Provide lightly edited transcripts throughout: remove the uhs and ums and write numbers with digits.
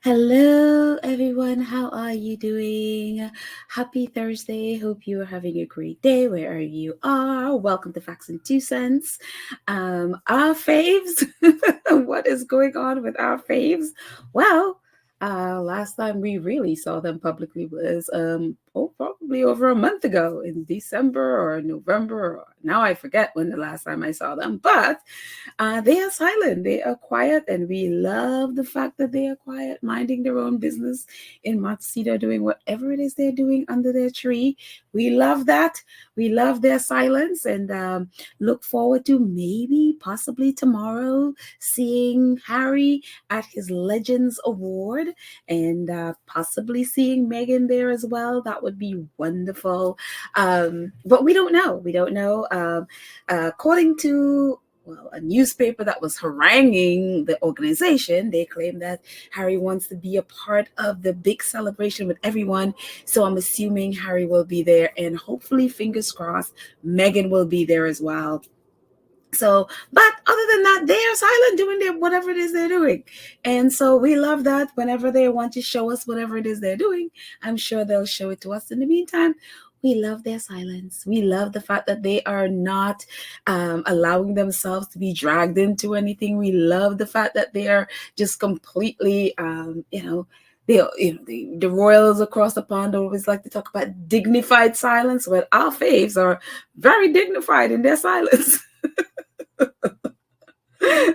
Hello, everyone. How are you doing? Happy Thursday. Hope you are having a great day wherever you are. Welcome to Facts and Two Cents. Our faves. What is going on with our faves? Well, last time we really saw them publicly was probably over a month ago in December or November. Now I forget when the last time I saw them, but they are silent, they are quiet, and we love the fact that they are quiet, minding their own business in Montecito, doing whatever it is they're doing under their tree. We love that. We love their silence and look forward to maybe, possibly tomorrow, seeing Harry at his Legends Award and possibly seeing Meghan there as well. That would be wonderful. But we don't know. We don't know. According to a newspaper that was haranguing the organization, they claim that Harry wants to be a part of the big celebration with everyone. So I'm assuming Harry will be there, and hopefully, fingers crossed, Meghan will be there as well. So, but other than that, they are silent doing their whatever it is they're doing. And so we love that whenever they want to show us whatever it is they're doing, I'm sure they'll show it to us. In the meantime, we love their silence. We love the fact that they are not allowing themselves to be dragged into anything. We love the fact that they are just completely, the royals across the pond always like to talk about dignified silence, but our faves are very dignified in their silence.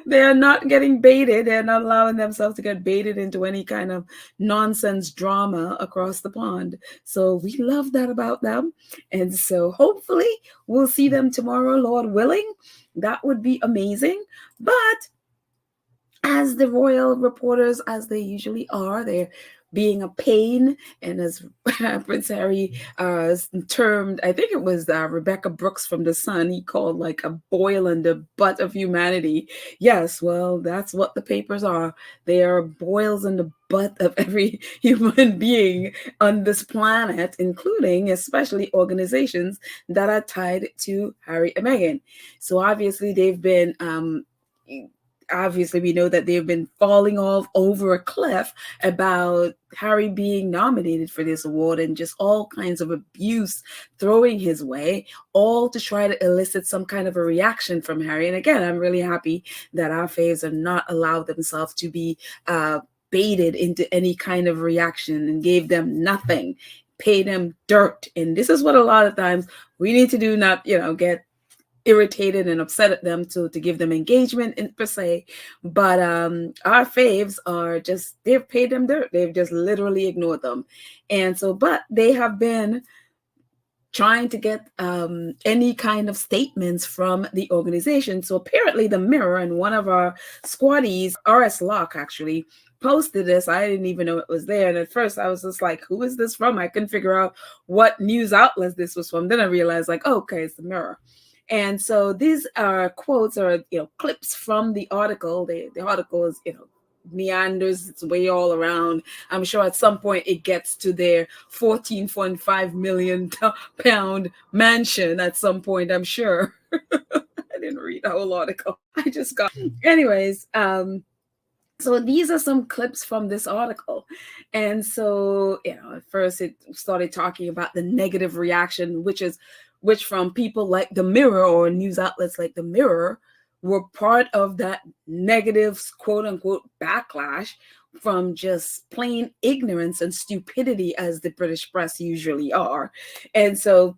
They're not getting baited. They're not allowing themselves to get baited into any kind of nonsense drama across the pond. So we love that about them. And so hopefully we'll see them tomorrow, Lord willing. That would be amazing. But as the royal reporters, as they usually are, they're being a pain, and as Prince Harry termed, I think it was Rebecca Brooks from The Sun, he called like a boil in the butt of humanity. Yes, well, that's what the papers are. They are boils in the butt of every human being on this planet, including especially organizations that are tied to Harry and Meghan. So obviously they've been obviously we know that they've been falling off over a cliff about Harry being nominated for this award and just all kinds of abuse throwing his way, all to try to elicit some kind of a reaction from Harry. And again, I'm really happy that our faves have not allowed themselves to be baited into any kind of reaction and gave them nothing, pay them dirt. And this is what a lot of times we need to do, not, get irritated and upset at them to give them engagement in per se. But our faves are just, they've paid them dirt. They've just literally ignored them. And so, but they have been trying to get any kind of statements from the organization. So apparently the Mirror and one of our squaddies, RS Locke actually, posted this. I didn't even know it was there. And at first I was just like, who is this from? I couldn't figure out what news outlet this was from. Then I realized like, okay, it's the Mirror. And so these are quotes or clips from the article. The article is meanders its way all around. I'm sure at some point it gets to their 14.5 million pound mansion at some point, I'm sure. I didn't read the whole article. I just got anyways. So these are some clips from this article. And so, at first it started talking about the negative reaction, which from people like the Mirror or news outlets like the Mirror were part of that negative, quote unquote, backlash from just plain ignorance and stupidity, as the British press usually are. And so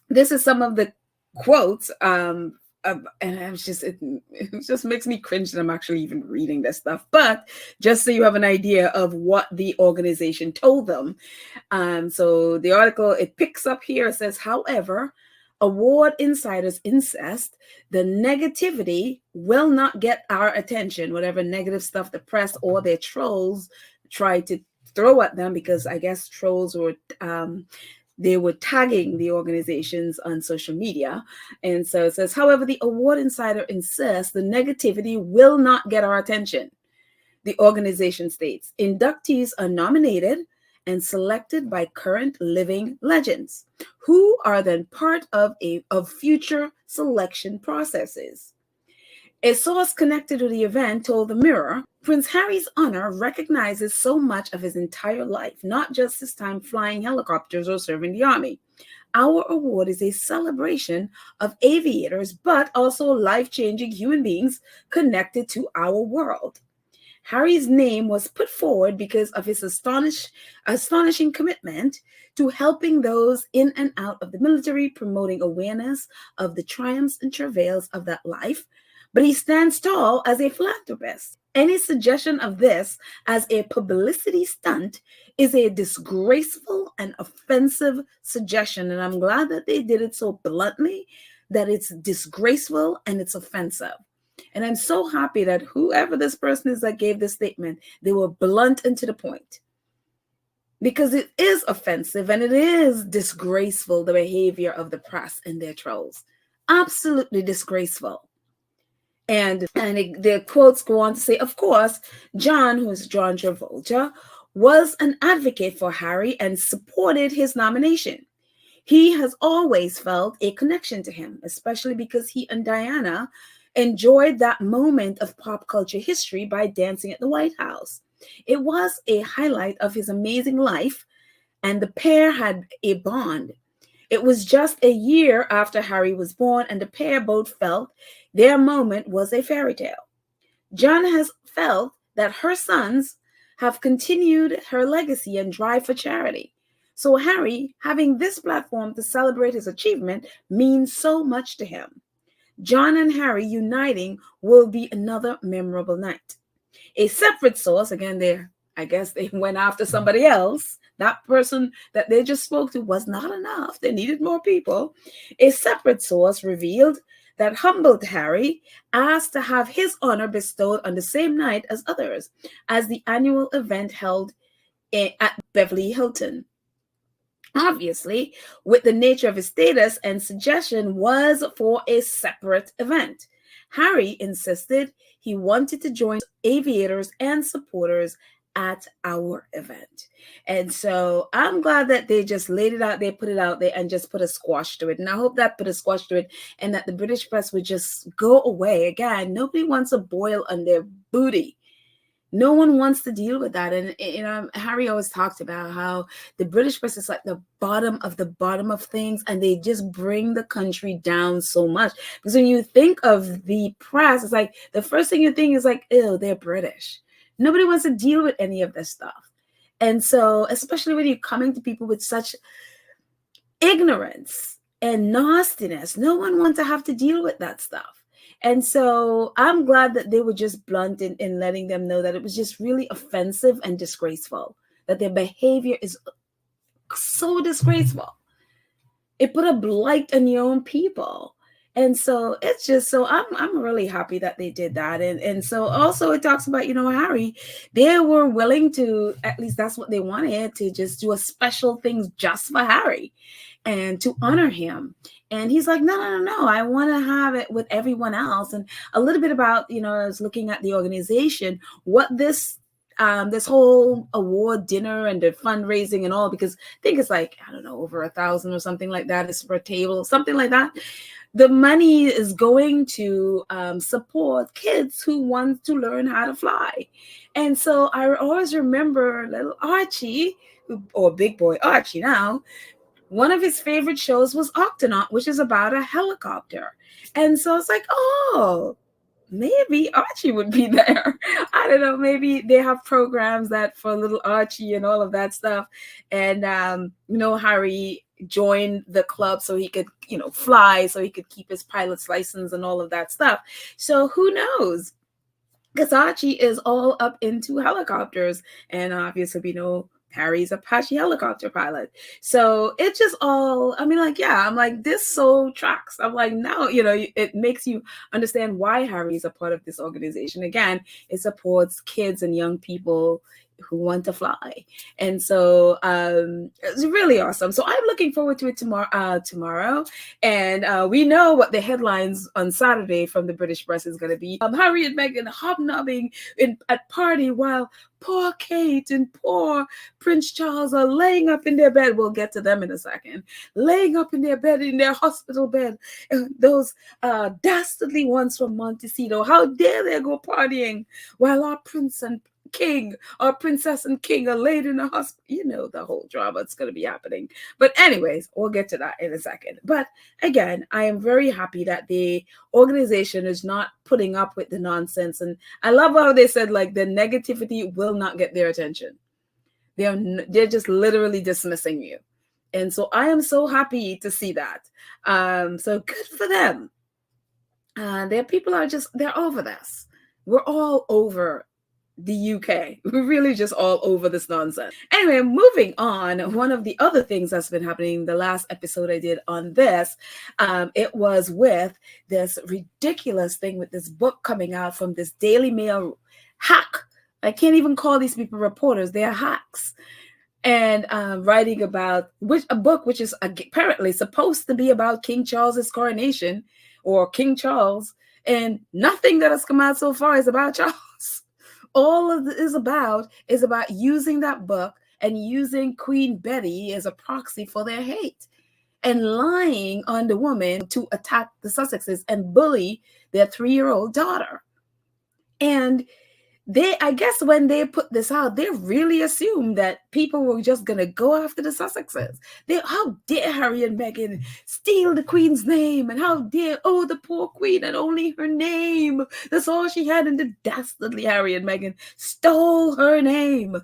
this is some of the quotes, and it just makes me cringe that I'm actually even reading this stuff. But just so you have an idea of what the organization told them. So the article, it picks up here, it says, however, award insiders incest, the negativity will not get our attention, whatever negative stuff the press or their trolls try to throw at them, because I guess trolls were they were tagging the organizations on social media. And so it says, however, the award insider insists the negativity will not get our attention. The organization states inductees are nominated and selected by current living legends, who are then part of future selection processes. A source connected to the event told the Mirror Prince Harry's honor recognizes so much of his entire life, not just his time flying helicopters or serving the army. Our award is a celebration of aviators, but also life-changing human beings connected to our world. Harry's name was put forward because of his astonishing commitment to helping those in and out of the military, promoting awareness of the triumphs and travails of that life. But he stands tall as a philanthropist. Any suggestion of this as a publicity stunt is a disgraceful and offensive suggestion. And I'm glad that they did it so bluntly that it's disgraceful and it's offensive. And I'm so happy that whoever this person is that gave this statement, they were blunt and to the point. Because it is offensive and it is disgraceful, the behavior of the press and their trolls. Absolutely disgraceful. And the quotes go on to say, of course, John, who is John Travolta, was an advocate for Harry and supported his nomination. He has always felt a connection to him, especially because he and Diana enjoyed that moment of pop culture history by dancing at the White House. It was a highlight of his amazing life, and the pair had a bond. It was just a year after Harry was born, and the pair both felt their moment was a fairy tale. John has felt that her sons have continued her legacy and drive for charity. So Harry, having this platform to celebrate his achievement, means so much to him. John and Harry uniting will be another memorable night. A separate source, again, I guess they went after somebody else. That person that they just spoke to was not enough. They needed more people. A separate source revealed that humbled Harry asked to have his honor bestowed on the same night as others, as the annual event held at Beverly Hilton. Obviously, with the nature of his status and suggestion was for a separate event. Harry insisted he wanted to join aviators and supporters at our event. And so I'm glad that they just laid it out, they put it out there and just put a squash to it. And I hope that put a squash to it and that the British press would just go away. Again, nobody wants a boil on their booty. No one wants to deal with that. And Harry always talked about how the British press is like the bottom of things, and they just bring the country down so much. Because when you think of the press, it's like the first thing you think is like, ew, they're British. Nobody wants to deal with any of this stuff. And so, especially when you're coming to people with such ignorance and nastiness, no one wants to have to deal with that stuff. And so I'm glad that they were just blunt in letting them know that it was just really offensive and disgraceful, that their behavior is so disgraceful. It put a blight on your own people. And so it's just, so I'm really happy that they did that. And so also it talks about, Harry, they were willing to, at least that's what they wanted, to just do a special thing just for Harry and to honor him. And he's like, no, I want to have it with everyone else. And a little bit about, I was looking at the organization, what this whole award dinner and the fundraising and all, because I think it's like, I don't know, over 1,000 or something like that is per table, something like that. The money is going to support kids who want to learn how to fly. And so I always remember little Archie, or big boy Archie now, one of his favorite shows was Octonaut, which is about a helicopter. And so it's like, oh, maybe Archie would be there. I don't know. Maybe they have programs that for little Archie and all of that stuff. And, Harry joined the club so he could, fly, so he could keep his pilot's license and all of that stuff. So who knows? Because Archie is all up into helicopters. And obviously, Harry's a Apache helicopter pilot. So it just all, I'm like, this so tracks. I'm like, now, it makes you understand why Harry's a part of this organization. Again, it supports kids and young people who want to fly. And so it's really awesome. So I'm looking forward to it tomorrow. And we know what the headlines on Saturday from the British press is going to be. Harry and Meghan hobnobbing at party while poor Kate and poor Prince Charles are laying up in their bed. We'll get to them in a second. Laying up in their bed, in their hospital bed. Those dastardly ones from Montecito. How dare they go partying while our prince and king or princess and king are laid in a hospital. You know the whole drama that's going to be happening. But anyways, we'll get to that in a second. But again, I am very happy that the organization is not putting up with the nonsense. And I love how they said, like, the negativity will not get their attention. They're just literally dismissing you. And so I am so happy to see that. So good for them. Their people are they're over this. We're all over the UK. We're really just all over this nonsense. Anyway, moving on. One of the other things that's been happening, the last episode I did on this, it was with this ridiculous thing with this book coming out from this Daily Mail hack. I can't even call these people reporters. They are hacks. And writing about a book which is apparently supposed to be about King Charles's coronation or King Charles, and nothing that has come out so far is about Charles. All of it is about using that book and using Queen Betty as a proxy for their hate and lying on the woman to attack the Sussexes and bully their 3-year-old daughter. And I guess when they put this out, they really assumed that people were just going to go after the Sussexes. How dare Harry and Meghan steal the Queen's name? And how dare, the poor Queen and only her name. That's all she had. And the dastardly Harry and Meghan stole her name.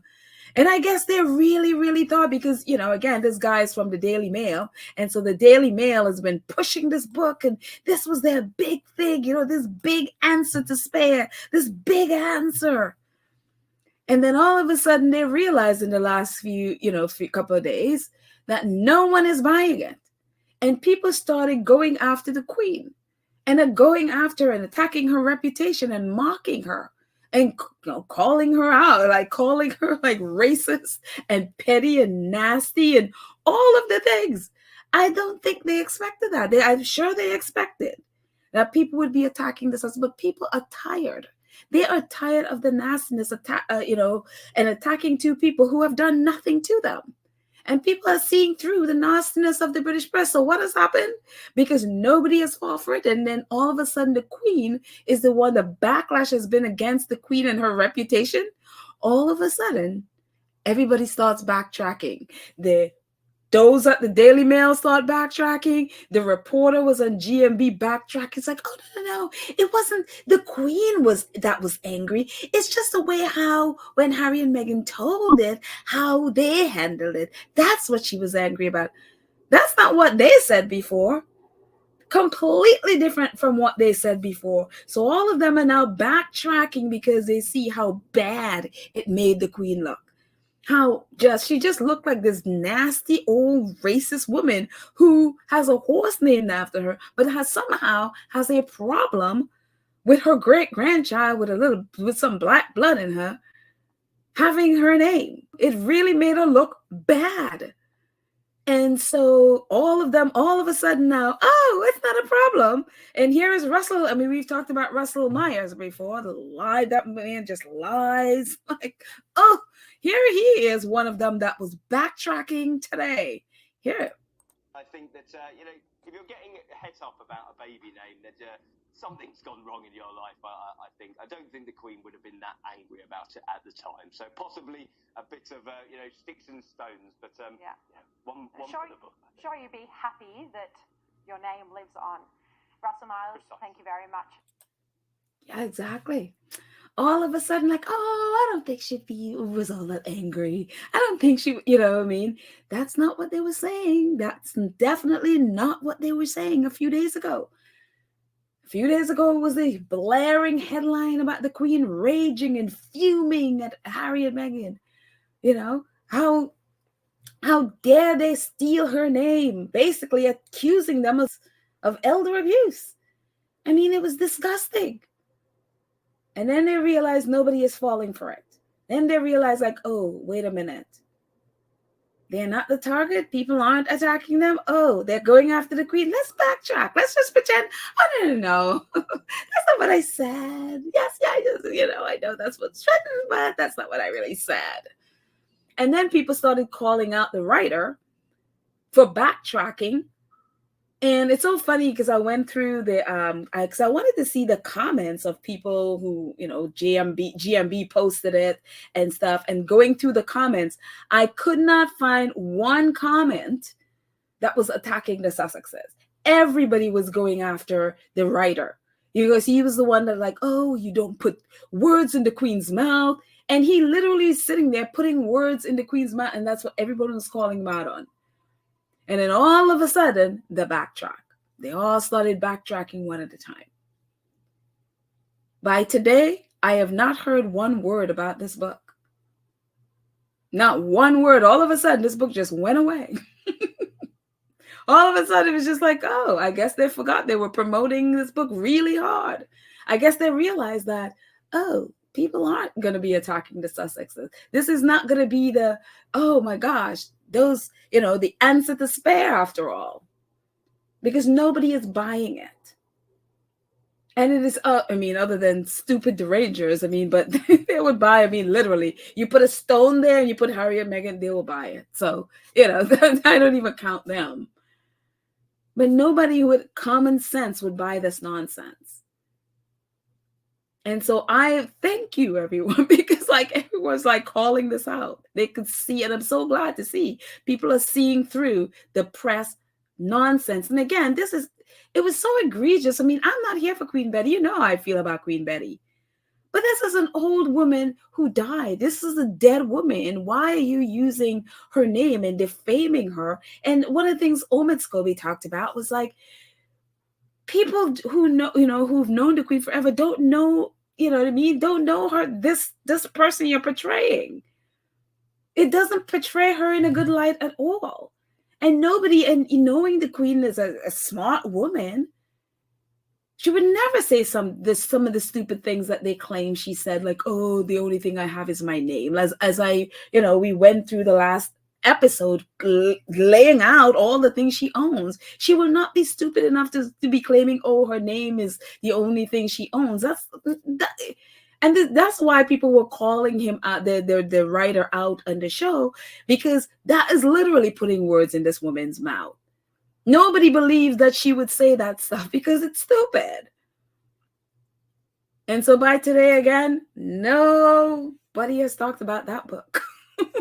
And I guess they really, really thought, because, again, this guy is from the Daily Mail. And so the Daily Mail has been pushing this book. And this was their big thing, this big answer to spare, this big answer. And then all of a sudden they realized in the last few couple of days that no one is buying it. And people started going after the Queen and going after and attacking her reputation and mocking her. And calling her out, calling her racist and petty and nasty and all of the things. I don't think they expected that. I'm sure they expected that people would be attacking this, but people are tired. They are tired of the nastiness, and attacking two people who have done nothing to them. And people are seeing through the nastiness of the British press. So what has happened? Because nobody has fought for it. And then all of a sudden the Queen is the one, the backlash has been against the Queen and her reputation. All of a sudden, everybody starts backtracking. Those at the Daily Mail start backtracking. The reporter was on GMB backtracking. It's like, no. It wasn't the Queen that was angry. It's just the way when Harry and Meghan told it, how they handled it. That's what she was angry about. That's not what they said before. Completely different from what they said before. So all of them are now backtracking because they see how bad it made the Queen look. She just looked like this nasty old racist woman who has a horse named after her, but somehow has a problem with her great-grandchild with some black blood in her having her name. It really made her look bad. And so all of a sudden now, it's not a problem. And here is Russell. I mean, we've talked about Russell Myers before. That man just lies. Here he is, one of them that was backtracking today. Here. I think that, if you're getting het up about a baby name, that something's gone wrong in your life, I think. I don't think the Queen would have been that angry about it at the time. So possibly a bit of, sticks and stones. But, one for the book. Sure, you'd be happy that your name lives on. Russell Myers, thank you very much. Yeah, exactly. All of a sudden, I don't think she was all that angry. I don't think she, That's not what they were saying. That's definitely not what they were saying a few days ago. A few days ago, it was a blaring headline about the Queen raging and fuming at Harry and Meghan. How dare they steal her name, basically accusing them of elder abuse. I mean, it was disgusting. And then they realized nobody is falling for it. Then they realize, like, oh, wait a minute. They're not the target. People aren't attacking them. Oh, they're going after the queen. Let's backtrack. Let's just pretend. Oh, no. That's not what I said. Yes, yeah, I know that's what's threatened, but that's not what I really said. And then people started calling out the writer for backtracking. And it's so funny because I went through because I wanted to see the comments of people who, GMB posted it and stuff. And going through the comments, I could not find one comment that was attacking the Sussexes. Everybody was going after the writer because he was the one that, like, oh, you don't put words in the queen's mouth. And he literally is sitting there putting words in the queen's mouth. And that's what everybody was calling him out on. And then all of a sudden, the backtrack. They all started backtracking one at a time. By today, I have not heard one word about this book. Not one word. All of a sudden, this book just went away. All of a sudden, it was just like, oh, I guess they forgot they were promoting this book really hard. I guess they realized that, oh, people aren't going to be attacking the Sussexes. This is not going to be the, oh my gosh, those, the answer to spare after all. Because nobody is buying it. And it is, other than stupid derangers, but they would buy, literally, you put a stone there and you put Harry and Meghan, they will buy it. So, I don't even count them. But nobody with common sense would buy this nonsense. And so I thank you, everyone, because everyone's calling this out. They could see, and I'm so glad to see people are seeing through the press nonsense. And again, it was so egregious. I'm not here for Queen Betty. You know how I feel about Queen Betty. But this is an old woman who died. This is a dead woman. And why are you using her name and defaming her? And one of the things Omid Scobie talked about was people who know, who've known the Queen forever don't know, don't know her, this person you're portraying. It doesn't portray her in a good light at all. And knowing the Queen is a smart woman, she would never say some of the stupid things that they claim she said, like, oh, the only thing I have is my name. As we went through the last episode laying out all the things she owns. She will not be stupid enough to be claiming, oh, her name is the only thing she owns. That's why people were calling him out, the writer out on the show, because that is literally putting words in this woman's mouth. Nobody believes that she would say that stuff because it's stupid. And so by today, again, nobody has talked about that book.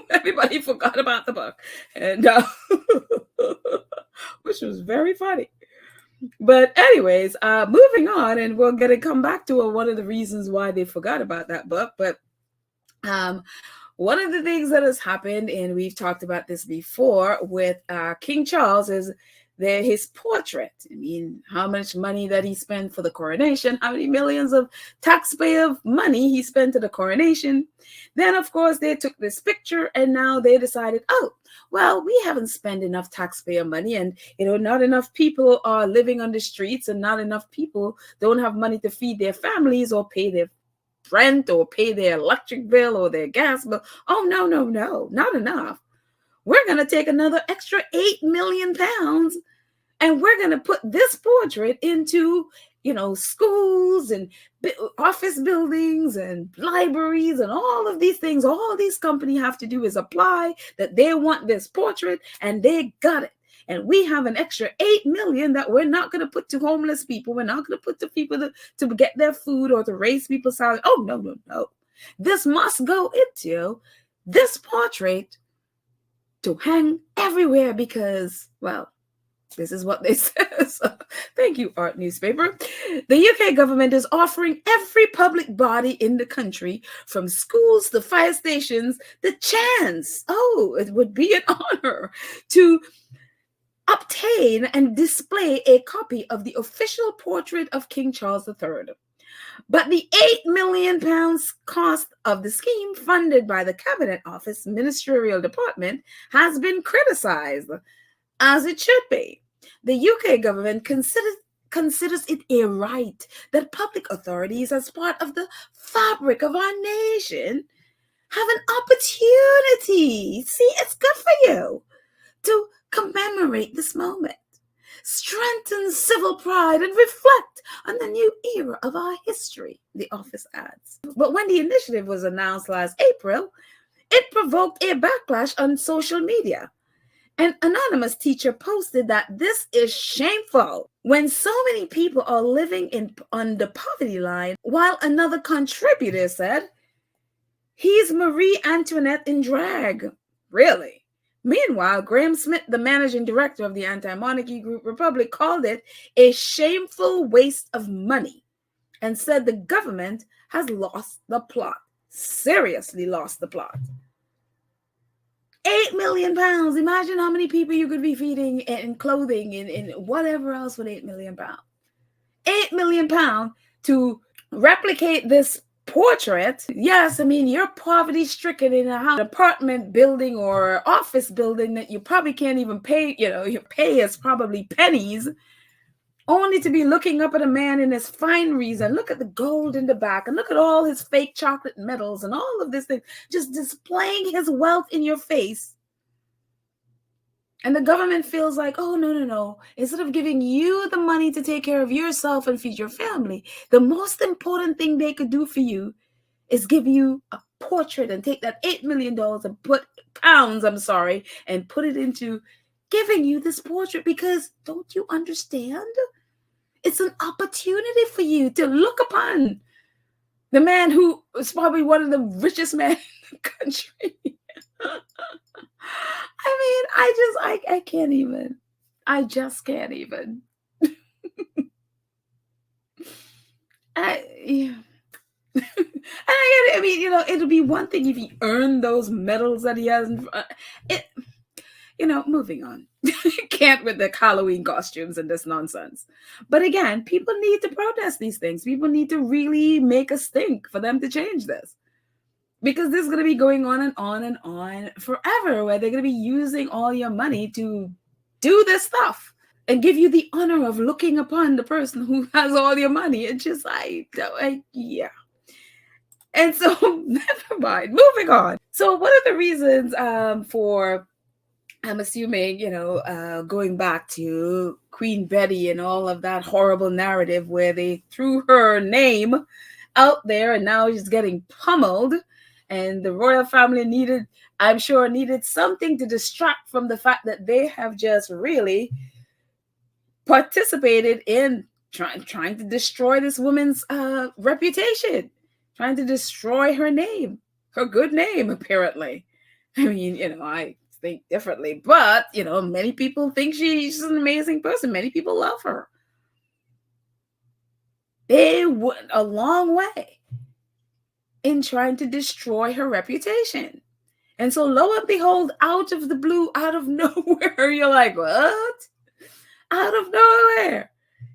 Everybody forgot about the book, and which was very funny. But anyways, moving on, and we're going to come back to one of the reasons why they forgot about that book. But one of the things that has happened, and we've talked about this before with King Charles, is his portrait. How much money that he spent for the coronation, how many millions of taxpayer money he spent to the coronation. Then, of course, they took this picture, and now they decided, oh, well, we haven't spent enough taxpayer money, and not enough people are living on the streets, and not enough people don't have money to feed their families or pay their rent or pay their electric bill or their gas bill. Oh, no, not enough. We're going to take another extra 8 million pounds, and we're going to put this portrait into, schools and office buildings and libraries and all of these things. All these companies have to do is apply that they want this portrait, and they got it. And we have an extra 8 million that we're not going to put to homeless people. We're not going to put to people to get their food or to raise people's salary. Oh, no. This must go into this portrait to hang everywhere because, well, this is what they say. So, thank you, Art Newspaper. The UK government is offering every public body in the country, from schools to fire stations, the chance, it would be an honor, to obtain and display a copy of the official portrait of King Charles III. But the £8 million cost of the scheme, funded by the Cabinet Office Ministerial Department, has been criticized, as it should be. The UK government considers it a right that public authorities, as part of the fabric of our nation, have an opportunity. See, it's good for you to commemorate this moment, strengthen civil pride, and reflect on the new era of our history, the office adds. But when the initiative was announced last April, it provoked a backlash on social media. An anonymous teacher posted that this is shameful when so many people are living on the poverty line, while another contributor said, he's Marie Antoinette in drag. Really? Meanwhile, Graham Smith, the managing director of the anti-monarchy group Republic, called it a shameful waste of money and said the government has lost the plot, seriously lost the plot. £8 million. Imagine how many people you could be feeding and clothing and whatever else with £8 million. £8 million to replicate this portrait. Yes, I mean, you're poverty stricken in an apartment building or office building that you probably can't even pay. You know, your pay is probably pennies, only to be looking up at a man in his fineries and look at the gold in the back and look at all his fake chocolate medals and all of this thing, just displaying his wealth in your face. And the government feels like, oh, no. Instead of giving you the money to take care of yourself and feed your family, the most important thing they could do for you is give you a portrait and take that $8 million and put and put it into giving you this portrait, because don't you understand? It's an opportunity for you to look upon the man who is probably one of the richest men in the country. I mean, I can't even. I just can't even. Yeah. I mean, you know, it'll be one thing if he earned those medals that he has. Moving on. Can't with the Halloween costumes and this nonsense. But again, people need to protest these things. People need to really make us think for them to change this. Because this is going to be going on and on and on forever, where they're going to be using all your money to do this stuff and give you the honor of looking upon the person who has all your money. It's just yeah. And so, never mind. Moving on. So, one of the reasons for, I'm assuming, going back to Queen Betty and all of that horrible narrative where they threw her name out there and now she's getting pummeled, and the royal family needed something to distract from the fact that they have just really participated in trying to destroy this woman's reputation, trying to destroy her name, her good name, apparently. I mean, I think differently, but many people think she's an amazing person. Many people love her. They went a long way in trying to destroy her reputation. And so lo and behold, out of the blue, out of nowhere, you're like, what? Out of nowhere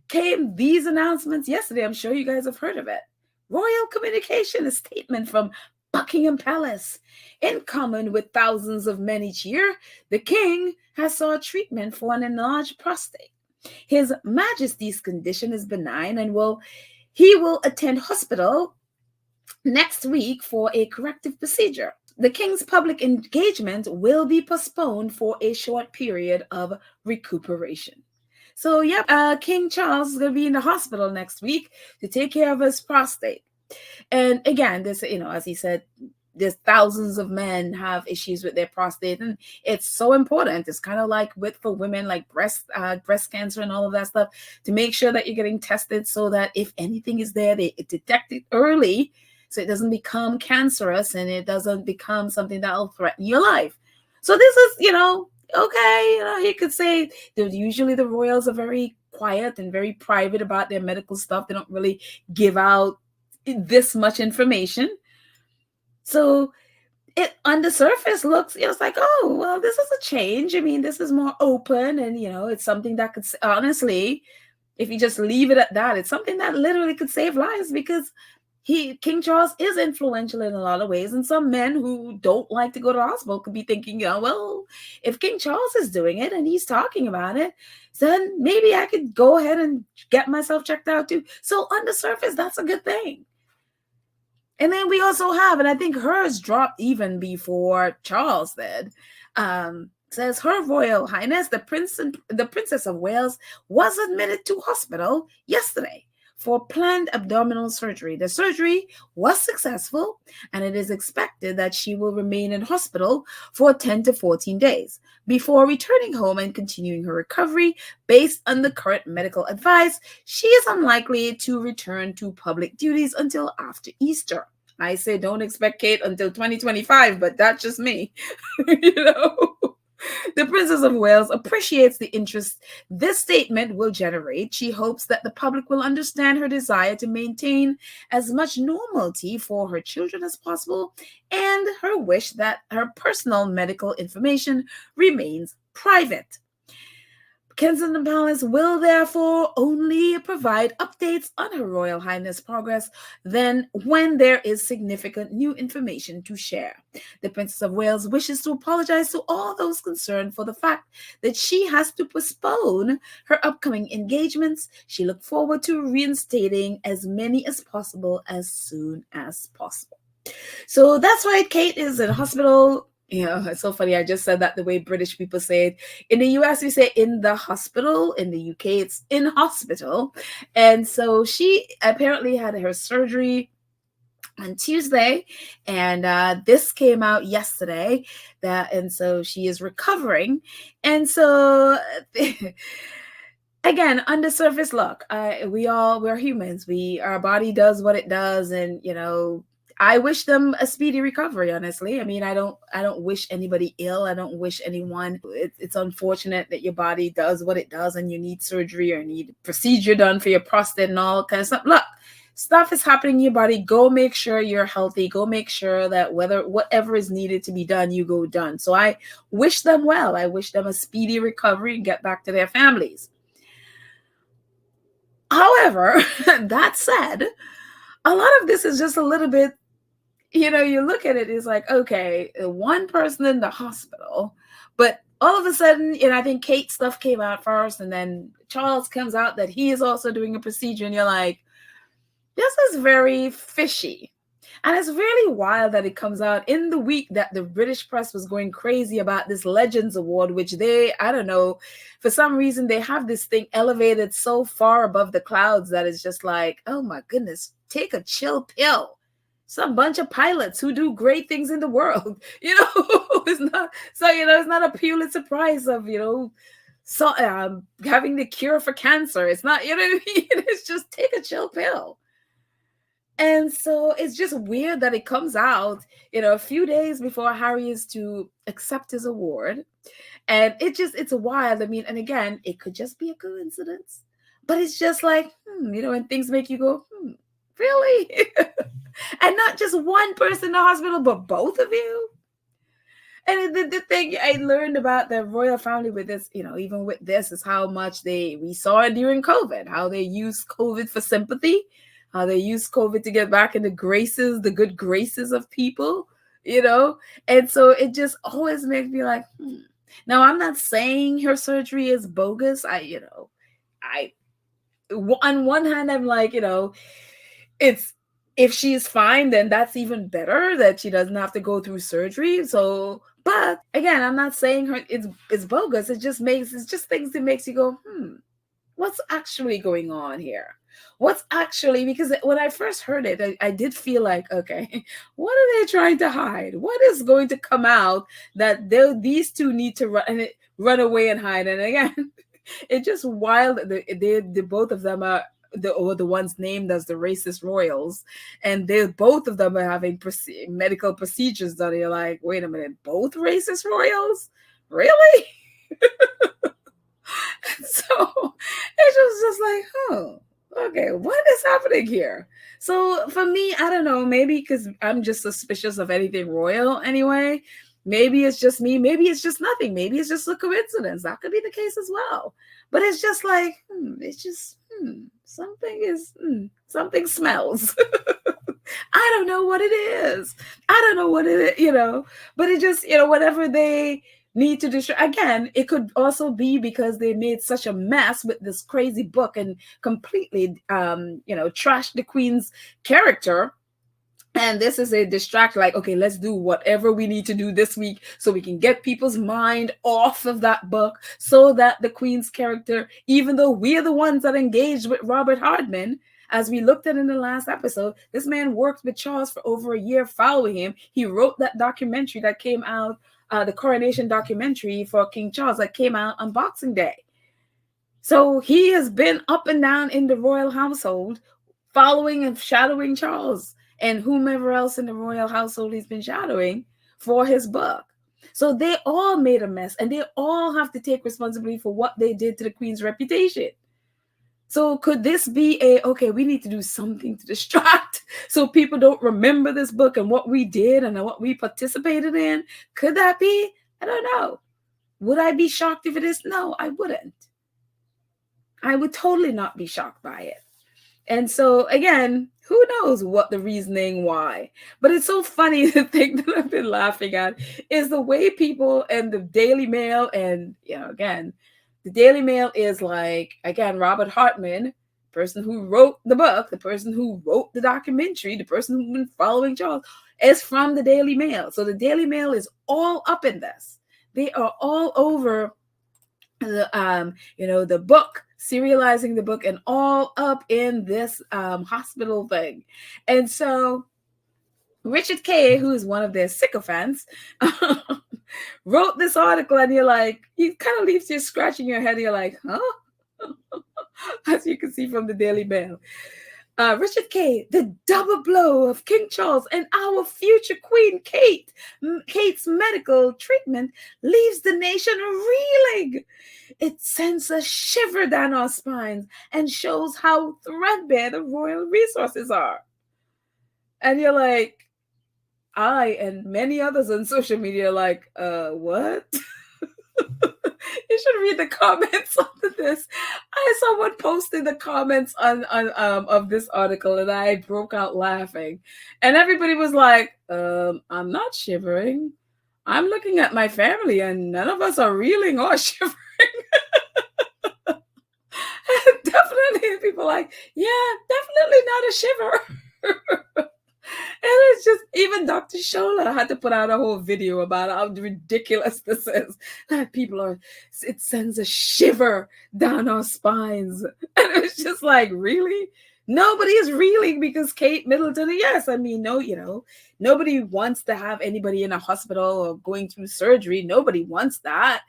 came these announcements yesterday. I'm sure you guys have heard of it. Royal communication, a statement from Buckingham Palace. In common with thousands of men each year, the king has sought treatment for an enlarged prostate. His Majesty's condition is benign and he will attend hospital next week for a corrective procedure. The king's public engagement will be postponed for a short period of recuperation. So, King Charles is going to be in the hospital next week to take care of his prostate. And again, this, as he said, there's thousands of men have issues with their prostate, and it's so important. It's kind of like for women, like breast cancer and all of that stuff, to make sure that you're getting tested so that if anything is there, they detect it early, so it doesn't become cancerous and it doesn't become something that will threaten your life. So this is, okay, you could say that usually the royals are very quiet and very private about their medical stuff. They don't really give out this much information. So it on the surface looks, it's like, oh, well, this is a change. I mean, this is more open, and it's something that could, honestly, if you just leave it at that, it's something that literally could save lives, because King Charles is influential in a lot of ways, and some men who don't like to go to the hospital could be thinking, well, if King Charles is doing it and he's talking about it, then maybe I could go ahead and get myself checked out too. So on the surface, that's a good thing. And then we also have, and I think hers dropped even before Charles did. Says Her Royal Highness the Princess of Wales was admitted to hospital yesterday for planned abdominal surgery. The surgery was successful, and it is expected that she will remain in hospital for 10 to 14 days before returning home and continuing her recovery. Based on the current medical advice, she is unlikely to return to public duties until after Easter. I say don't expect Kate until 2025, but that's just me. You know? The Princess of Wales appreciates the interest this statement will generate. She hopes that the public will understand her desire to maintain as much normality for her children as possible and her wish that her personal medical information remains private. Kensington Palace will therefore only provide updates on Her Royal Highness' progress then when there is significant new information to share. The Princess of Wales wishes to apologize to all those concerned for the fact that she has to postpone her upcoming engagements. She looks forward to reinstating as many as possible as soon as possible. So that's why Kate is in hospital. You know, it's so funny. I just said that the way British people say it. In the US, we say in the hospital. In the UK, it's in hospital. And so she apparently had her surgery on Tuesday, and this came out yesterday. And so she is recovering. And so again, on the surface, look, we're humans. Our body does what it does, and I wish them a speedy recovery, honestly. I mean, I don't wish anybody ill. I don't wish anyone. It's unfortunate that your body does what it does and you need surgery or need a procedure done for your prostate and all kind of stuff. Look, stuff is happening in your body. Go make sure you're healthy. Go make sure that whatever is needed to be done, you go done. So I wish them well. I wish them a speedy recovery and get back to their families. However, that said, a lot of this is just a little bit, you look at it, it's like, okay, one person in the hospital, but all of a sudden, I think Kate's stuff came out first, and then Charles comes out that he is also doing a procedure, and you're like, this is very fishy. And it's really wild that it comes out in the week that the British press was going crazy about this Legends Award, which I don't know, for some reason, they have this thing elevated so far above the clouds that it's just like, oh my goodness, take a chill pill. Some bunch of pilots who do great things in the world, it's not, so, it's not a Pulitzer Prize of, having the cure for cancer. It's not, you know what I mean? It's just take a chill pill. And so it's just weird that it comes out, a few days before Harry is to accept his award. And it's wild. I mean, and again, it could just be a coincidence, but it's just like, and things make you go, really? And not just one person in the hospital, but both of you. And the thing I learned about the royal family with this, even with this, is how much we saw it during COVID, how they used COVID for sympathy, how they use COVID to get back in the good graces of people, and so it just always makes me like, Now, I'm not saying her surgery is bogus. On one hand, I'm like, it's, if she's fine, then that's even better that she doesn't have to go through surgery. So, but again, I'm not saying it's bogus. It's just things that makes you go, what's actually going on here? Because when I first heard it, I did feel like, okay, what are they trying to hide? What is going to come out that these two need to run away and hide? And again, it's just wild that they both of them are the ones named as the racist royals, and both of them are having medical procedures done. You're like, wait a minute, both racist royals? Really? So it was just like, okay, what is happening here? So for me, I don't know, maybe because I'm just suspicious of anything royal anyway. Maybe it's just me. Maybe it's just nothing. Maybe it's just a coincidence. That could be the case as well. But it's just like, it's just, something smells. I don't know what it is. I don't know what it is, but it just, whatever they need to destroy. Again, it could also be because they made such a mess with this crazy book and completely, trashed the Queen's character. And this is a distract, like, okay, let's do whatever we need to do this week so we can get people's mind off of that book, so that the Queen's character, even though we are the ones that engaged with Robert Hardman, as we looked at in the last episode, this man worked with Charles for over a year following him. He wrote that documentary that came out, the coronation documentary for King Charles that came out on Boxing Day. So he has been up and down in the royal household, following and shadowing Charles and whomever else in the royal household he's been shadowing for his book. So they all made a mess, and they all have to take responsibility for what they did to the Queen's reputation. So could this be okay, we need to do something to distract so people don't remember this book and what we did and what we participated in? Could that be? I don't know. Would I be shocked if it is? No, I wouldn't. I would totally not be shocked by it. And so, again, who knows what the reasoning why? But it's so funny. The thing that I've been laughing at is the way people and the Daily Mail, and, again, the Daily Mail is like, again, Robert Hartman, person who wrote the book, the person who wrote the documentary, the person who's been following Charles, is from the Daily Mail. So the Daily Mail is all up in this. They are all over the book, serializing the book, and all up in this hospital thing. And so Richard Kay, who is one of their sycophants, wrote this article, and you kind of leaves you scratching your head. You're like, huh? As you can see from the Daily Mail. Richard Kay, the double blow of King Charles and our future Queen Kate. Kate's medical treatment leaves the nation reeling. It sends a shiver down our spines and shows how threadbare the royal resources are. And you're like, I and many others on social media are like, what? You should read the comments under this. I saw someone posted the comments on of this article, and I broke out laughing. And everybody was like, I'm not shivering. I'm looking at my family, and none of us are reeling or shivering. Definitely, people like, yeah, definitely not a shiver. And it's just, even Dr. Shola had to put out a whole video about how ridiculous this is. That it sends a shiver down our spines. And it was just like, really? Nobody is reeling because Kate Middleton, yes, I mean, nobody wants to have anybody in a hospital or going through surgery. Nobody wants that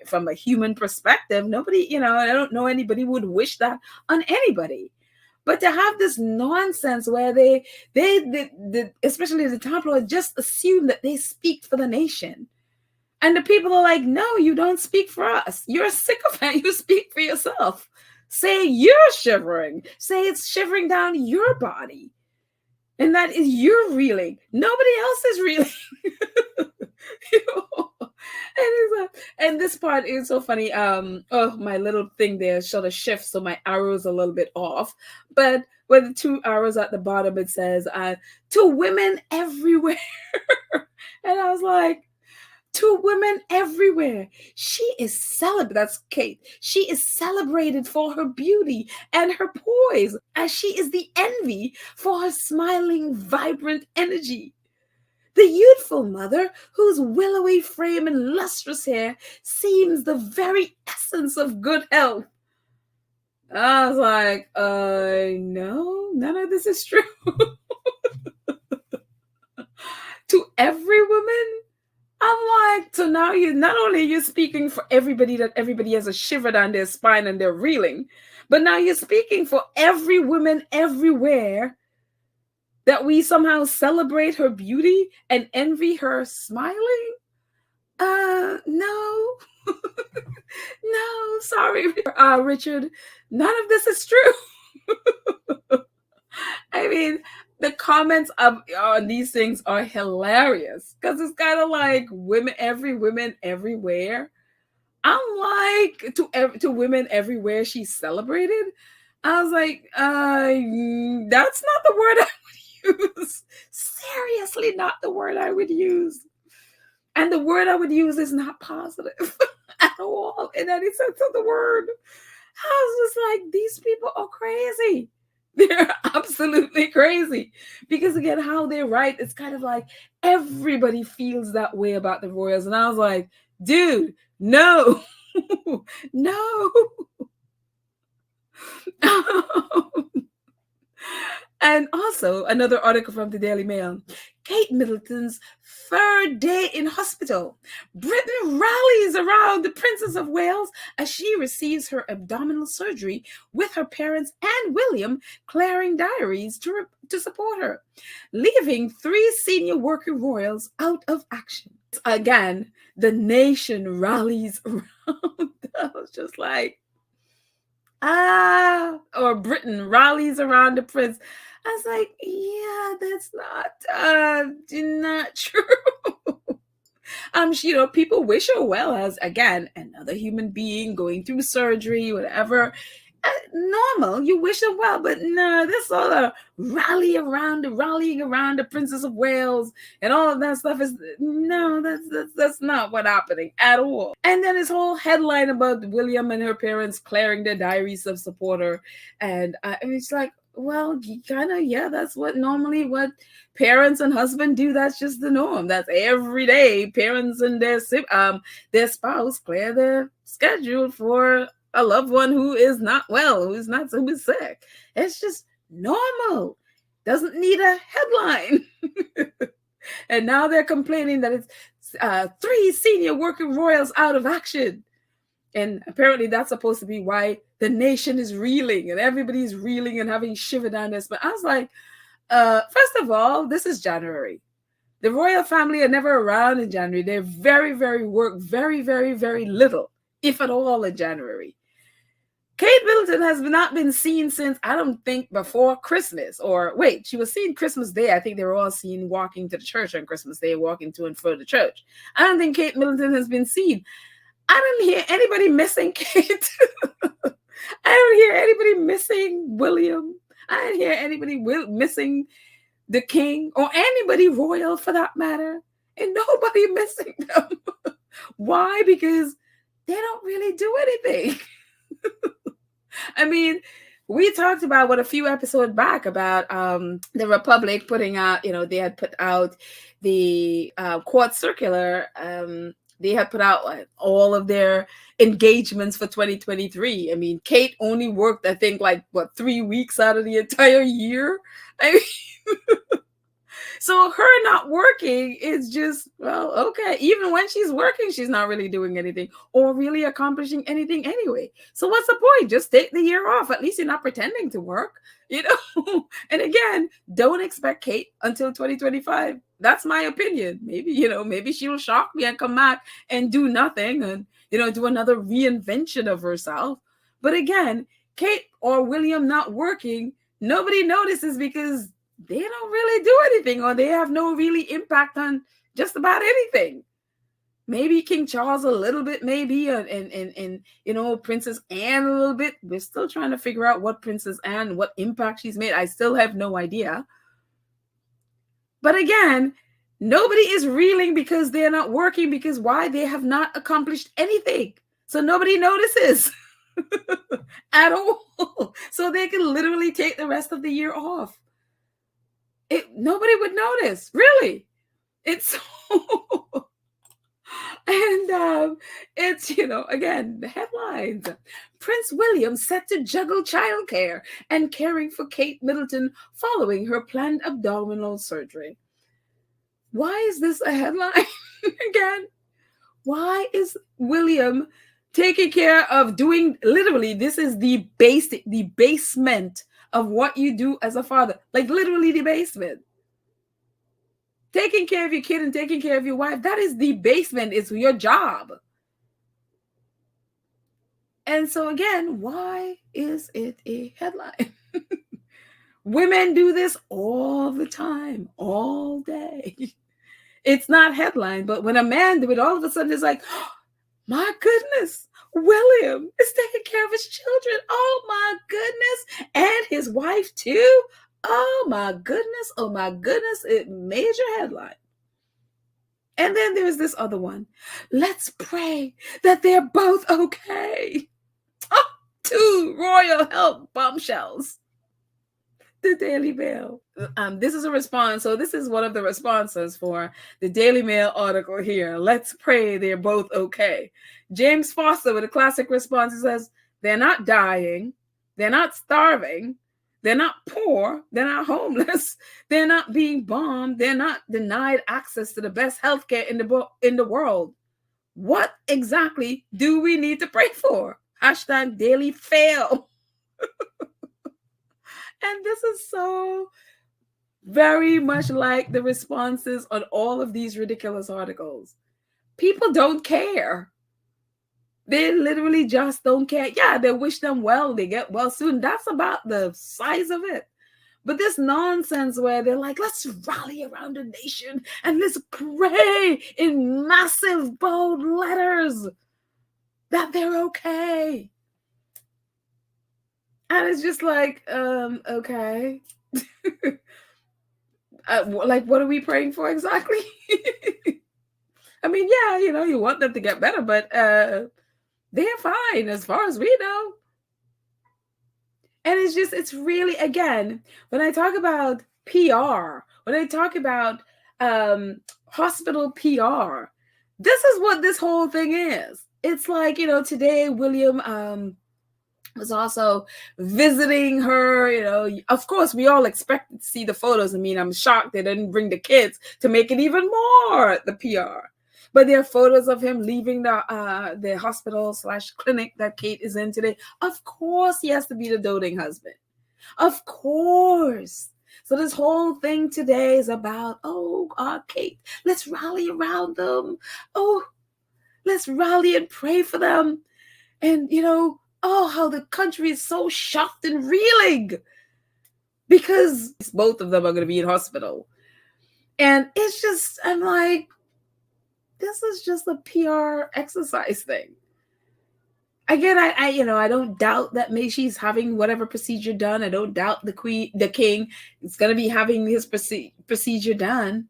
from a human perspective. Nobody, I don't know anybody would wish that on anybody. But to have this nonsense where they especially the tabloid, just assume that they speak for the nation. And the people are like, no, you don't speak for us. You're a sycophant. You speak for yourself. Say you're shivering. Say it's shivering down your body. And that is you're reeling. Nobody else is reeling. And this part is so funny. My little thing there sort of shifts, so my arrow's a little bit off. But with the two arrows at the bottom, it says, to women everywhere. And I was like, to women everywhere. She is celebrated. That's Kate. She is celebrated for her beauty and her poise, as she is the envy for her smiling, vibrant energy. The youthful mother, whose willowy frame and lustrous hair seems the very essence of good health. I was like, no, none of this is true. To every woman? I'm like, so now not only are you speaking for everybody, that everybody has a shiver down their spine and they're reeling, but now you're speaking for every woman everywhere, that we somehow celebrate her beauty and envy her smiling? No. No, sorry, Richard. None of this is true. I mean, the comments on these things are hilarious, because it's kind of like women everywhere. I'm like, to women everywhere, she's celebrated. I was like, that's not the word I would use. Seriously, not the word I would use. And the word I would use is not positive at all in any sense of the word. I was just like, these people are crazy. They're absolutely crazy. Because again, how they write, it's kind of like everybody feels that way about the royals. And I was like, dude, no, no. And also, another article from the Daily Mail, Kate Middleton's third day in hospital. Britain rallies around the Princess of Wales as she receives her abdominal surgery, with her parents and William clearing diaries to support her, leaving 3 senior working royals out of action. Again, the nation rallies around. I was just like, or Britain rallies around the prince. I was like, yeah, that's not true. People wish her well as, again, another human being going through surgery, whatever. Normal, you wish her well, but no, this all a rallying around the Princess of Wales and all of that stuff is no, that's not what happening at all. And then this whole headline about William and her parents clearing their diaries of support her, and it's like, well, kind of, yeah, that's what parents and husband do. That's just the norm. That's every day. Parents and their spouse clear their schedule for a loved one who is not well, who is sick. It's just normal. Doesn't need a headline. And now they're complaining that it's 3 senior working royals out of action. And apparently that's supposed to be why the nation is reeling and everybody's reeling and having shiver down their spine. I was like, first of all, this is January. The royal family are never around in January. They're very, very very, very little, if at all, in January. Kate Middleton has not been seen since, I don't think, before Christmas. Or wait, she was seen Christmas Day. I think they were all seen walking to the church on Christmas Day, walking to and fro the church. I don't think Kate Middleton has been seen. I didn't hear anybody missing Kate. I don't hear anybody missing William. I didn't hear anybody missing the king or anybody royal for that matter. And nobody missing them. Why? Because they don't really do anything. I mean, we talked about a few episodes back about the Republic putting out, they had put out the court circular. They had put out all of their engagements for 2023. I mean, Kate only worked, I think, 3 weeks out of the entire year. I mean, so her not working is just, well, okay. Even when she's working, she's not really doing anything or really accomplishing anything anyway. So what's the point? Just take the year off. At least you're not pretending to work, And again, don't expect Kate until 2025. That's my opinion. Maybe she'll shock me and come back and do nothing and, do another reinvention of herself. But again, Kate or William not working, nobody notices because they don't really do anything or they have no really impact on just about anything. Maybe King Charles a little bit, maybe, and Princess Anne a little bit. We're still trying to figure out what Princess Anne, what impact she's made. I still have no idea. But again, nobody is reeling because they're not working, because why? They have not accomplished anything. So nobody notices at all. So they can literally take the rest of the year off. Nobody would notice, really. It's so... And it's, again, the headlines. Prince William set to juggle childcare and caring for Kate Middleton following her planned abdominal surgery. Why is this a headline again? Why is William taking care of doing, literally, this is the basement of what you do as a father. Literally the basement. Taking care of your kid and taking care of your wife, that is the basement. It's your job. And so again, why is it a headline? Women do this all the time, all day. It's not headline, but when a man do it, all of a sudden it's like, oh, my goodness, William is taking care of his children. Oh my goodness. And his wife too. Oh my goodness, it made your headline. And then there's this other one. Let's pray that they're both okay. Oh, 2 royal health bombshells. the Daily Mail. This is a response. So this is one of the responses for the Daily Mail article here. Let's pray they're both okay. James Foster with a classic response. He says, they're not dying. They're not starving. They're not poor. They're not homeless. They're not being bombed. They're not denied access to the best healthcare in the world. What exactly do we need to pray for? Hashtag Daily Fail. And this is so very much like the responses on all of these ridiculous articles. People don't care. They literally just don't care. Yeah, they wish them well. They get well soon. That's about the size of it. But this nonsense where they're like, let's rally around the nation and let's pray in massive, bold letters that they're okay. And it's just like, okay. Like, what are we praying for exactly? I mean, yeah, you want them to get better, but they're fine as far as we know. And it's really, again, when I talk about PR, when I talk about hospital PR, this is what this whole thing is. It's like, today William was also visiting her. Of course, we all expected to see the photos. I mean, I'm shocked they didn't bring the kids to make it even more the PR. But there are photos of him leaving the hospital/clinic that Kate is in today. Of course, he has to be the doting husband. Of course. So this whole thing today is about, Kate, let's rally around them. Oh, let's rally and pray for them. And, how the country is so shocked and reeling because both of them are going to be in hospital. And it's just, I'm like, this is just a PR exercise thing. Again, I don't doubt that she's having whatever procedure done. I don't doubt the king is going to be having his procedure done.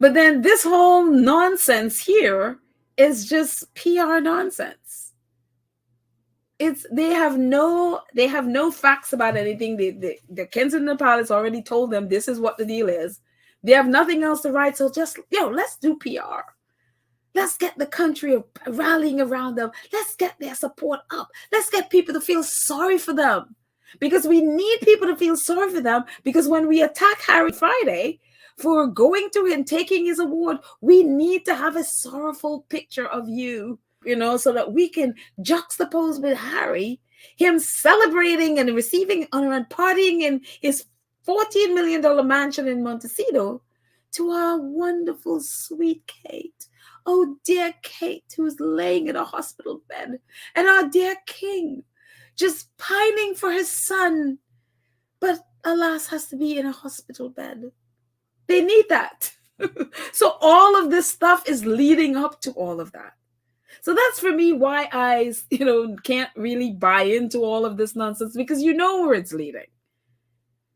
But then this whole nonsense here is just PR nonsense. They have no facts about anything. The Kensington Palace already told them this is what the deal is. They have nothing else to write. So just, let's do PR. Let's get the country rallying around them. Let's get their support up. Let's get people to feel sorry for them. Because we need people to feel sorry for them. Because when we attack Harry Friday for going to and taking his award, we need to have a sorrowful picture of you, so that we can juxtapose with Harry, him celebrating and receiving honor and partying in his $14 million mansion in Montecito, to our wonderful, sweet Kate. Oh, dear Kate, who's laying in a hospital bed. And our dear king, just pining for his son, but alas, has to be in a hospital bed. They need that. So all of this stuff is leading up to all of that. So that's for me why I, can't really buy into all of this nonsense, because where it's leading.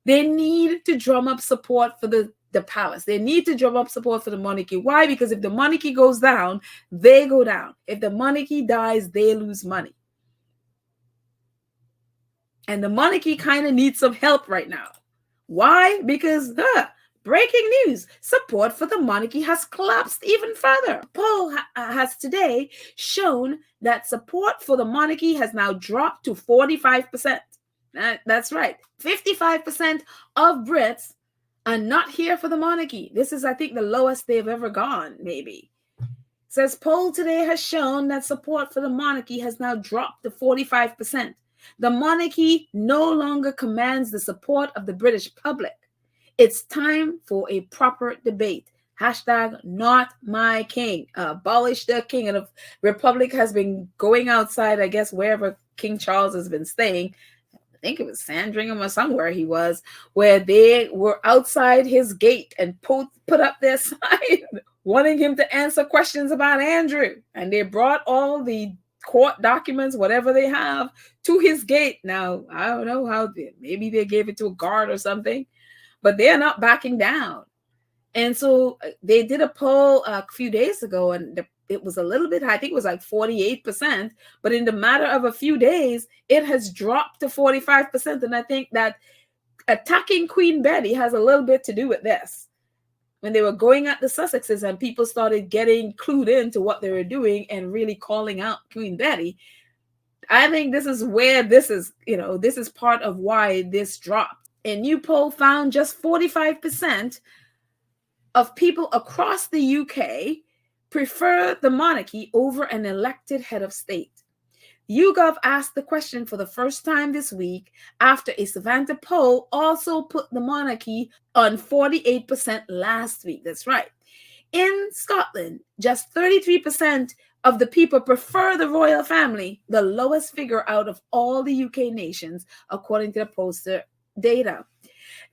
They need to drum up support for the palace. They need to drum up support for the monarchy. Why? Because if the monarchy goes down, they go down. If the monarchy dies, they lose money. And the monarchy kind of needs some help right now. Why? Because breaking news, support for the monarchy has collapsed even further. A poll has today shown that support for the monarchy has now dropped to 45%. That's right. 55% of Brits are not here for the monarchy. This is, I think, the lowest they've ever gone, maybe. It says poll today has shown that support for the monarchy has now dropped to 45%. The monarchy no longer commands the support of the British public. It's time for a proper debate. Hashtag not my king. Abolish the king. And the Republic has been going outside, I guess, wherever King Charles has been staying. I think it was Sandringham or somewhere he was, where they were outside his gate and put up their sign wanting him to answer questions about Andrew. And they brought all the court documents, whatever they have, to his gate. Now, I don't know how, maybe they gave it to a guard or something, but they're not backing down. And so they did a poll a few days ago, and it was a little bit high. I think it was like 48%, but in the matter of a few days, it has dropped to 45%. And I think that attacking Queen Betty has a little bit to do with this. When they were going at the Sussexes and people started getting clued into what they were doing and really calling out Queen Betty, I think this is where this is, this is part of why this dropped. A new poll found just 45% of people across the UK prefer the monarchy over an elected head of state. YouGov asked the question for the first time this week after a Savanta poll also put the monarchy on 48% last week. That's right. In Scotland, just 33% of the people prefer the royal family, the lowest figure out of all the UK nations, according to the pollster data.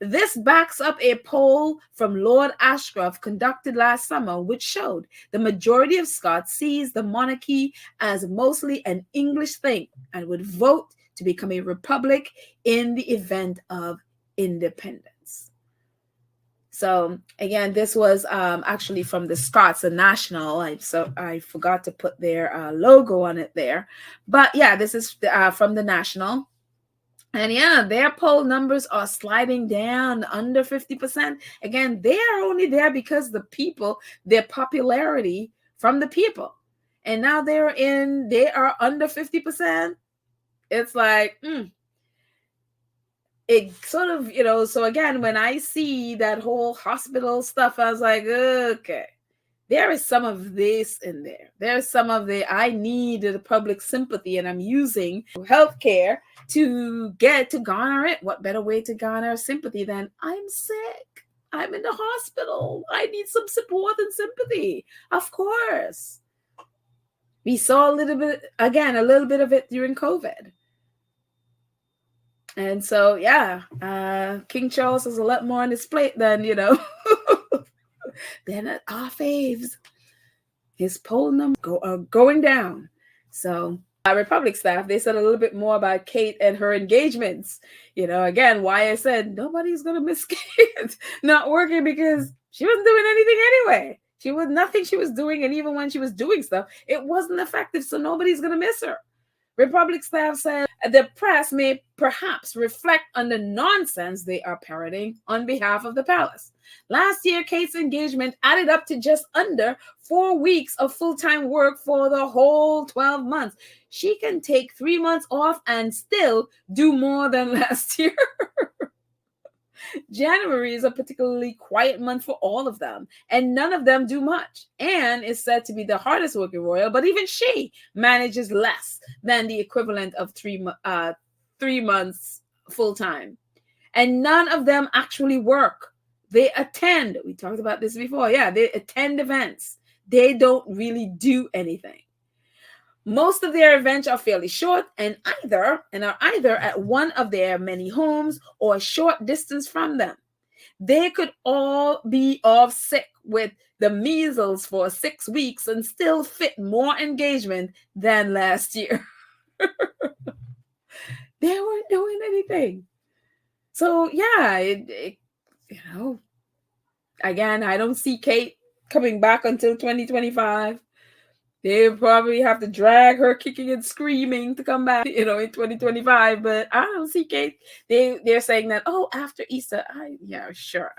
This backs up a poll from Lord Ashcroft conducted last summer, which showed the majority of Scots sees the monarchy as mostly an English thing and would vote to become a republic in the event of independence. So again, this was actually from the Scots, the National. I forgot to put their logo on it there. But yeah, this is from the National. And yeah, their poll numbers are sliding down under 50%. Again, they are only there because the people, their popularity from the people. And now they are under 50%. It's like, it sort of, so again, when I see that whole hospital stuff, I was like, okay, there is some of this in there. There's some of I need the public sympathy, and I'm using healthcare to garner it. What better way to garner sympathy than I'm sick, I'm in the hospital, I need some support and sympathy? Of course. We saw a little bit of it during COVID. And so, yeah, King Charles has a lot more on his plate than, than our faves. His poll numbers are going down. So Republic staff, they said a little bit more about Kate and her engagements. Again, why I said nobody's going to miss Kate not working, because she wasn't doing anything anyway. She was nothing she was doing. And even when she was doing stuff, it wasn't effective. So nobody's going to miss her. Republic staff said the press may perhaps reflect on the nonsense they are parroting on behalf of the palace. Last year, Kate's engagement added up to just under 4 weeks of full-time work for the whole 12 months. She can take 3 months off and still do more than last year. January is a particularly quiet month for all of them, and none of them do much. Anne is said to be the hardest working royal, but even she manages less than the equivalent of 3 months full-time. And none of them actually work. They attend. We talked about this before. Yeah, they attend events. They don't really do anything. Most of their events are fairly short and are either at one of their many homes or a short distance from them. They could all be off sick with the measles for 6 weeks and still fit more engagement than last year. They weren't doing anything. So yeah, again, I don't see Kate coming back until 2025. They probably have to drag her kicking and screaming to come back, in 2025. But I don't see Kate. They're saying that, after Easter. I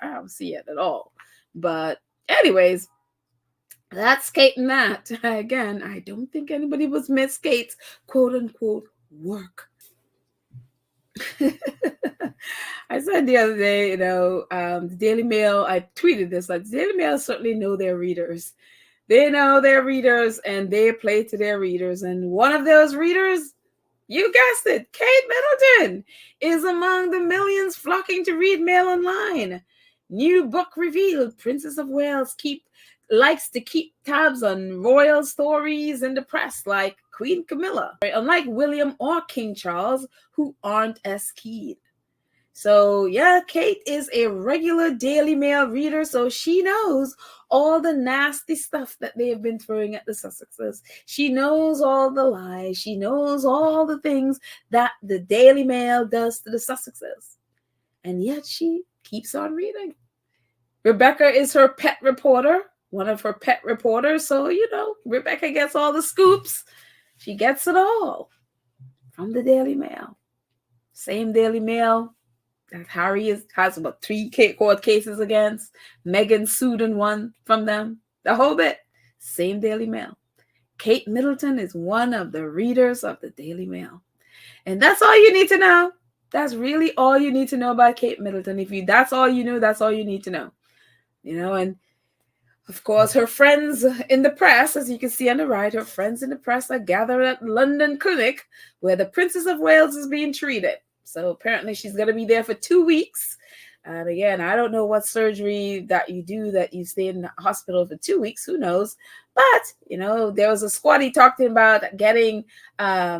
don't see it at all. But anyways, that's Kate and that. Again, I don't think anybody was miss Kate's quote unquote work. I said the other day, the Daily Mail, I tweeted this, like, the Daily Mail certainly know their readers. They know their readers and they play to their readers. And one of those readers, you guessed it, Kate Middleton, is among the millions flocking to read Mail Online. New book revealed, Princess of Wales likes to keep tabs on royal stories in the press, like Queen Camilla, unlike William or King Charles, who aren't as keen. So yeah, Kate is a regular Daily Mail reader, so she knows all the nasty stuff that they have been throwing at the Sussexes. She knows all the lies. She knows all the things that the Daily Mail does to the Sussexes. And yet she keeps on reading. Rebecca is her pet reporter, one of her pet reporters. So, Rebecca gets all the scoops. She gets it all from the Daily Mail. Same Daily Mail that Harry has about 3 court cases against. Meghan sued and won from them. The whole bit. Same Daily Mail. Kate Middleton is one of the readers of the Daily Mail. And that's all you need to know. That's really all you need to know about Kate Middleton. That's all you know, that's all you need to know. And of course, her friends in the press, as you can see on the right, her friends in the press are gathered at London clinic where the Princess of Wales is being treated. So apparently she's going to be there for 2 weeks. And again, I don't know what surgery that you do, that you stay in the hospital for 2 weeks. Who knows? But, there was a squatty talking about getting, I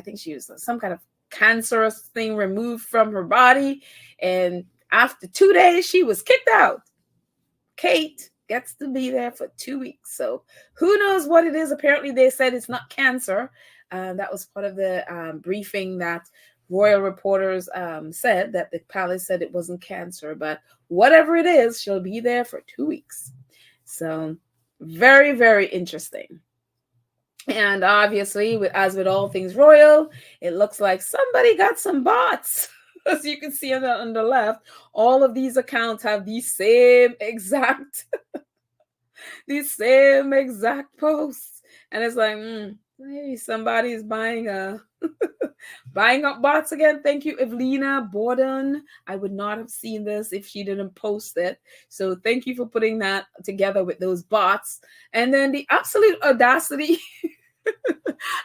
think she was some kind of cancerous thing removed from her body. And after 2 days, she was kicked out. Kate gets to be there for 2 weeks. So who knows what it is? Apparently they said it's not cancer. That was part of the briefing that royal reporters said, that the palace said it wasn't cancer. But whatever it is, she'll be there for 2 weeks. So very, very interesting. And obviously, as with all things royal, it looks like somebody got some bots. As you can see on the left, all of these accounts have these same exact posts. And it's like, maybe somebody's buying up bots again. Thank you, Evelina Borden. I would not have seen this if she didn't post it. So thank you for putting that together with those bots. And then the absolute audacity.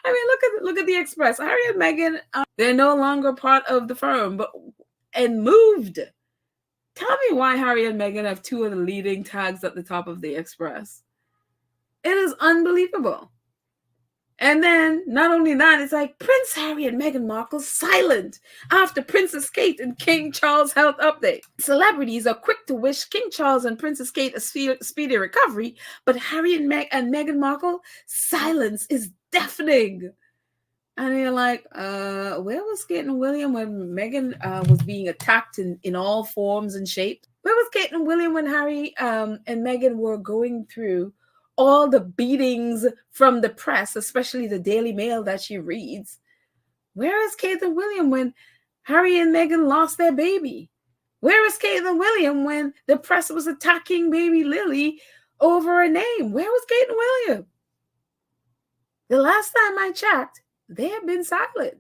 I mean, look at the Express. Harry and Meghan, they're no longer part of the firm, and moved. Tell me why Harry and Meghan have 2 of the leading tags at the top of the Express. It is unbelievable. And then, not only that, it's like Prince Harry and Meghan Markle silent after Princess Kate and King Charles health update. Celebrities are quick to wish King Charles and Princess Kate a speedy recovery, but Harry and Meghan Markle, silence is deafening. And you're like, where was Kate and William when Meghan was being attacked in all forms and shapes? Where was Kate and William when Harry and Meghan were going through all the beatings from the press, especially the Daily Mail that she reads? Where is Kate and William when Harry and Meghan lost their baby? Where is Kate and William when the press was attacking baby Lily over a name? Where was Kate and William? The last time I checked, they have been silent.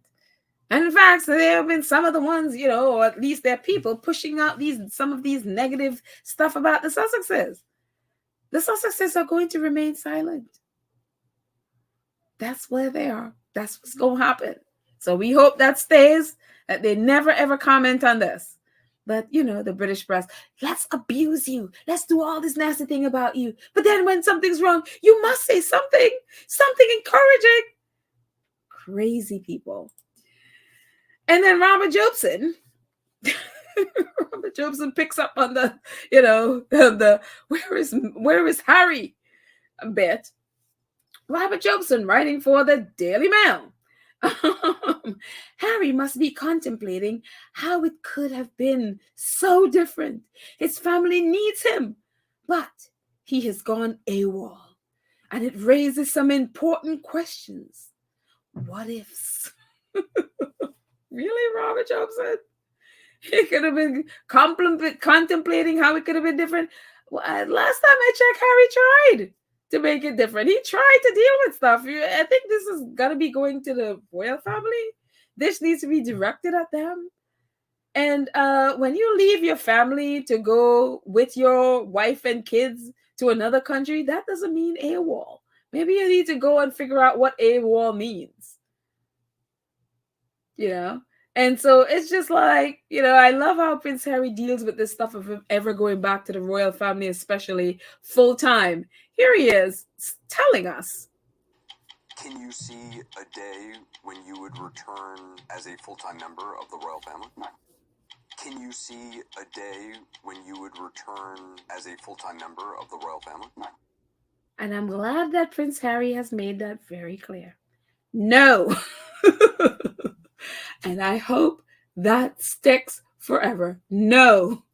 And in fact, there have been some of the ones, or at least their people pushing out some of these negative stuff about the Sussexes. The Sussexes are going to remain silent. That's where they are. That's what's going to happen. So we hope that stays, that they never, ever comment on this. But, the British press, let's abuse you. Let's do all this nasty thing about you. But then when something's wrong, you must say something encouraging. Crazy people. And then Robert Jobson picks up on the, the where is Harry bit. Robert Jobson writing for the Daily Mail. Harry must be contemplating how it could have been so different. His family needs him, but he has gone AWOL, and it raises some important questions. What ifs? Really, Robert Jobson? He could have been contemplating how it could have been different. Well, last time I checked, Harry tried to make it different. He tried to deal with stuff. I think this is going to be going to the royal family. This needs to be directed at them. And when you leave your family to go with your wife and kids to another country, that doesn't mean AWOL. Maybe you need to go and figure out what AWOL means. And so it's just like, I love how Prince Harry deals with this stuff of him ever going back to the royal family, especially full time. Here he is telling us. Can you see a day when you would return as a full-time member of the royal family? No. Can you see a day when you would return as a full-time member of the royal family? No. And I'm glad that Prince Harry has made that very clear. No. And I hope that sticks forever. No.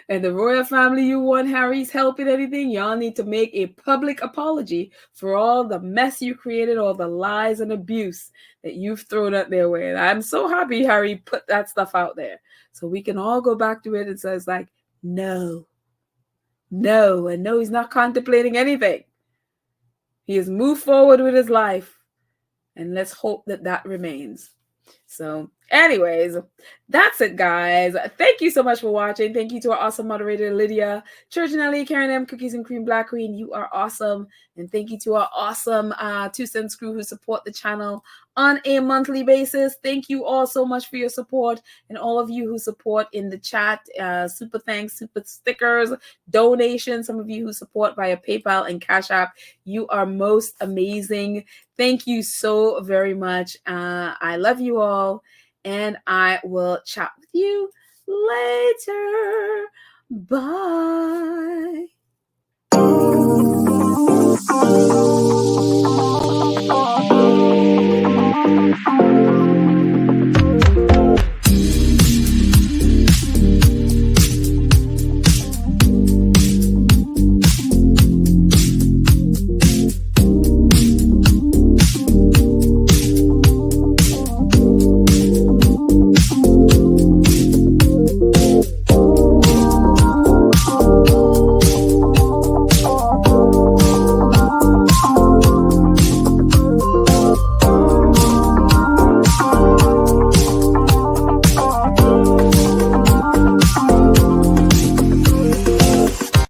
And the royal family, you want Harry's help in anything, y'all need to make a public apology for all the mess you created, all the lies and abuse that you've thrown at their way. And I'm so happy Harry put that stuff out there so we can all go back to it and say, it's like, no, and no, he's not contemplating anything. He has moved forward with his life, and let's hope that that remains. So anyways, that's it, guys. Thank you so much for watching. Thank you to our awesome moderator, Lydia, Church Nelly, Karen M, Cookies and Cream, Black Queen. You are awesome. And thank you to our awesome 2 Cents crew who support the channel on a monthly basis. Thank you all so much for your support, and all of you who support in the chat. Super thanks, super stickers, donations. Some of you who support via PayPal and Cash App. You are most amazing. Thank you so very much. I love you all, and I will chat with you later. Bye.